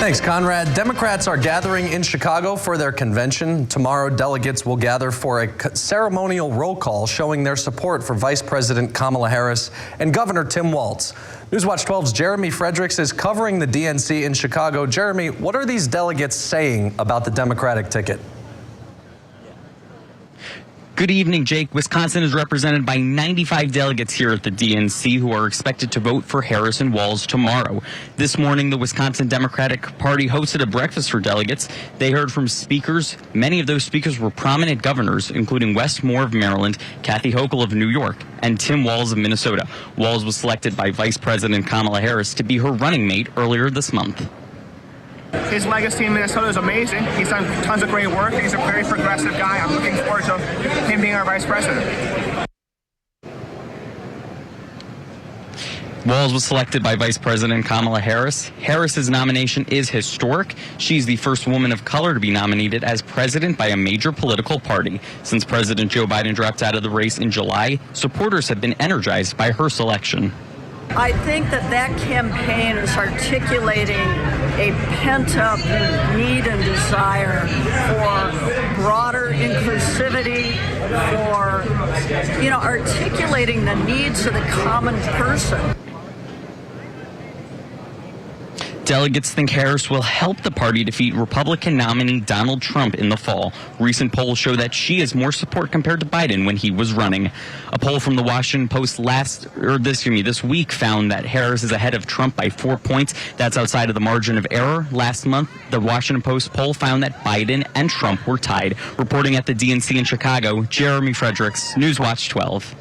Thanks, Conrad. Democrats are gathering in Chicago for their convention. Tomorrow, delegates will gather for a ceremonial roll call showing their support for Vice President Kamala Harris and Governor Tim Walz. Newswatch 12's Jeremy Fredricks is covering the DNC in Chicago. Jeremy, what are these delegates saying about the Democratic ticket? Good evening, Jake. Wisconsin is represented by 95 delegates here at the DNC who are expected to vote for Harris and Walz tomorrow. This morning, the Wisconsin Democratic Party hosted a breakfast for delegates. They heard from speakers. Many of those speakers were prominent governors, including Wes Moore of Maryland, Kathy Hochul of New York, and Tim Walz of Minnesota. Walz was selected by Vice President Kamala Harris to be her running mate earlier this month. His legacy in Minnesota is amazing. He's done tons of great work. He's a very progressive guy. I'm looking forward to him being our vice president. Walz was selected by Vice President Kamala Harris. Harris's nomination is historic. She's the first woman of color to be nominated as president by a major political party. Since President Joe Biden dropped out of the race in July, supporters have been energized by her selection. I think that campaign is articulating a pent-up need and desire for broader inclusivity, for, articulating the needs of the common person. Delegates think Harris will help the party defeat Republican nominee Donald Trump in the fall. Recent polls show that she has more support compared to Biden when he was running. A poll from the Washington Post this week found that Harris is ahead of Trump by 4 points. That's outside of the margin of error. Last month, the Washington Post poll found that Biden and Trump were tied. Reporting at the DNC in Chicago, Jeremy Fredricks, Newswatch 12.